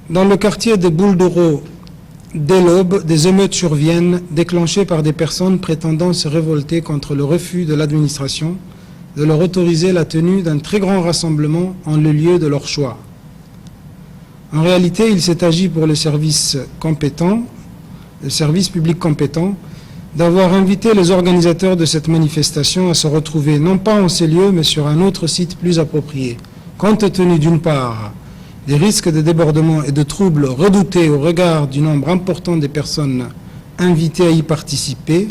Dans le quartier de Bouldoro, dès l'aube, des émeutes surviennent, déclenchées par des personnes prétendant se révolter contre le refus de l'administration de leur autoriser la tenue d'un très grand rassemblement en le lieu de leur choix. En réalité, il s'est agi pour le service public compétent, d'avoir invité les organisateurs de cette manifestation à se retrouver non pas en ces lieux, mais sur un autre site plus approprié, compte tenu d'une part des risques de débordement et de troubles redoutés au regard du nombre important des personnes invitées à y participer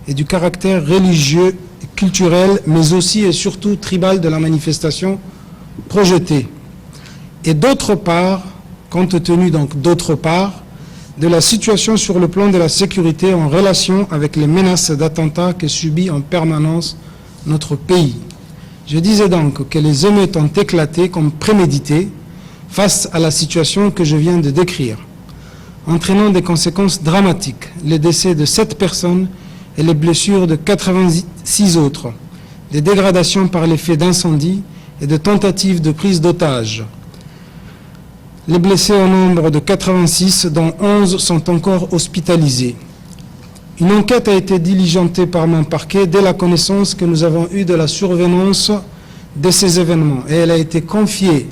et du caractère religieux, culturel, mais aussi et surtout tribal de la manifestation projetée. Et d'autre part, compte tenu donc d'autre part, de la situation sur le plan de la sécurité en relation avec les menaces d'attentats que subit en permanence notre pays. Je disais donc que les émeutes ont éclaté comme préméditées face à la situation que je viens de décrire, entraînant des conséquences dramatiques, les décès de 7 personnes et les blessures de 86 autres, des dégradations par l'effet d'incendie et de tentatives de prise d'otages. Les blessés au nombre de 86, dont 11 sont encore hospitalisés. Une enquête a été diligentée par mon parquet dès la connaissance que nous avons eue de la survenance de ces événements, et elle a été confiée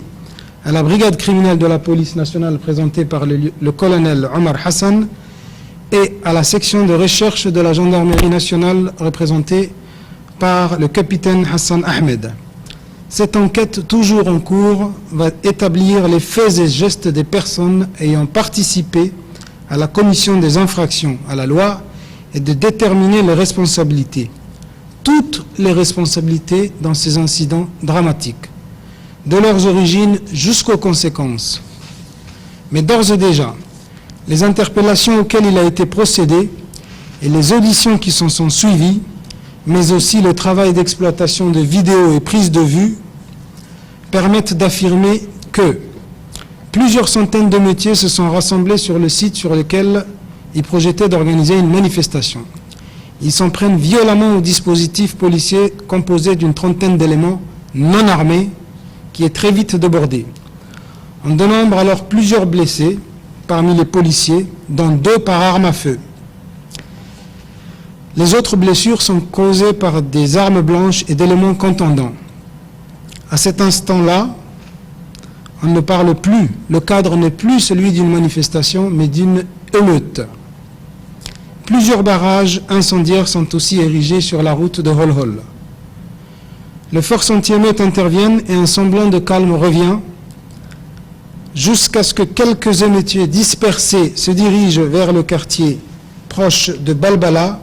à la brigade criminelle de la police nationale présentée par le colonel Omar Hassan et à la section de recherche de la gendarmerie nationale représentée par le capitaine Hassan Ahmed. Cette enquête, toujours en cours, va établir les faits et gestes des personnes ayant participé à la commission des infractions à la loi et de déterminer les responsabilités, toutes les responsabilités dans ces incidents dramatiques, de leurs origines jusqu'aux conséquences. Mais d'ores et déjà, les interpellations auxquelles il a été procédé et les auditions qui s'en sont suivies, mais aussi le travail d'exploitation de vidéos et prises de vue, permettent d'affirmer que plusieurs centaines de métiers se sont rassemblés sur le site sur lequel ils projetaient d'organiser une manifestation. Ils s'en prennent violemment au dispositif policier composé d'une trentaine d'éléments non armés qui est très vite débordé. On dénombre alors plusieurs blessés parmi les policiers, dont 2 par arme à feu. Les autres blessures sont causées par des armes blanches et d'éléments contondants. À cet instant-là, on ne parle plus, le cadre n'est plus celui d'une manifestation, mais d'une émeute. Plusieurs barrages incendiaires sont aussi érigés sur la route de Holhol. Les forces anti-émeutes interviennent et un semblant de calme revient, jusqu'à ce que quelques émeutiers dispersés se dirigent vers le quartier proche de Balbala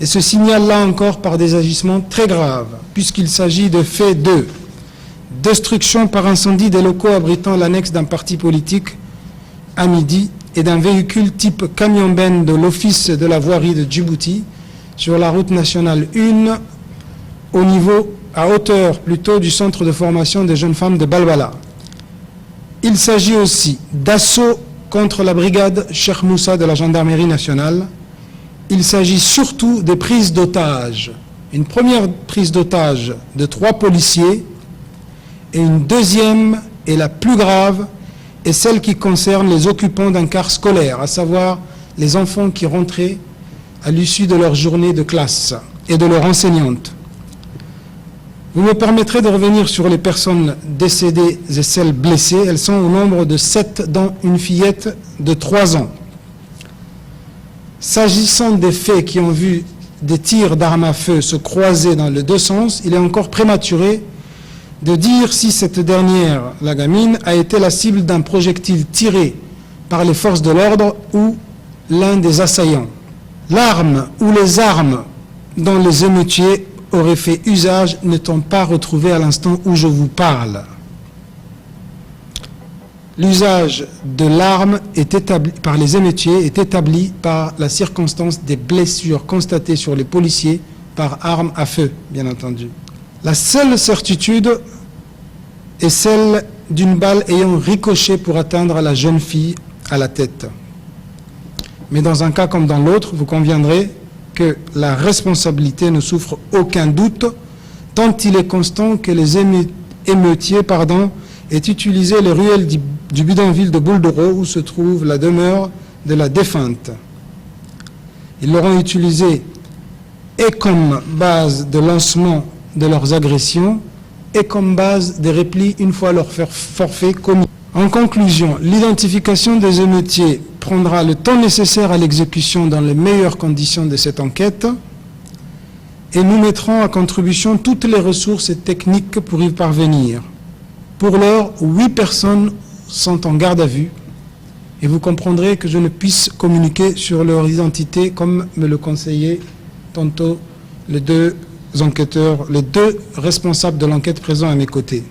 et se signalent là encore par des agissements très graves, puisqu'il s'agit de faits de destruction par incendie des locaux abritant l'annexe d'un parti politique à midi et d'un véhicule type camion-ben de l'Office de la voirie de Djibouti sur la route nationale 1 à hauteur plutôt du centre de formation des jeunes femmes de Balbala. Il s'agit aussi d'assaut contre la brigade Cheikh Moussa de la gendarmerie nationale. Il s'agit surtout des prises d'otages. Une première prise d'otage de 3 policiers et une deuxième et la plus grave est celle qui concerne les occupants d'un car scolaire, à savoir les enfants qui rentraient à l'issue de leur journée de classe et de leur enseignante. Vous me permettrez de revenir sur les personnes décédées et celles blessées. Elles sont au nombre de 7, dont une fillette de 3 ans. S'agissant des faits qui ont vu des tirs d'armes à feu se croiser dans les 2 sens, il est encore prématuré de dire si cette dernière, la gamine, a été la cible d'un projectile tiré par les forces de l'ordre ou l'un des assaillants. L'arme ou les armes dont les émeutiers auraient fait usage n'étant pas retrouvées à l'instant où je vous parle. L'usage de l'arme par les émeutiers est établi par la circonstance des blessures constatées sur les policiers par arme à feu, bien entendu. La seule certitude est celle d'une balle ayant ricoché pour atteindre la jeune fille à la tête. Mais dans un cas comme dans l'autre, vous conviendrez que la responsabilité ne souffre aucun doute, tant il est constant que les émeutiers aient utilisé les ruelles du bidonville de Bouldoro où se trouve la demeure de la défunte. Ils l'auront utilisé et comme base de lancement de leurs agressions et comme base des replis une fois leur forfait commis. En conclusion, l'identification des émeutiers prendra le temps nécessaire à l'exécution dans les meilleures conditions de cette enquête et nous mettrons à contribution toutes les ressources et techniques pour y parvenir. Pour l'heure, 8 personnes sont en garde à vue et vous comprendrez que je ne puisse communiquer sur leur identité comme me le conseillaient tantôt les deux enquêteurs, les deux responsables de l'enquête présents à mes côtés.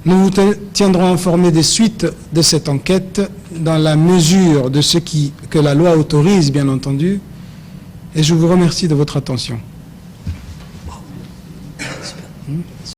Nous vous tiendrons informés des suites de cette enquête dans la mesure de ce que la loi autorise, bien entendu, et je vous remercie de votre attention.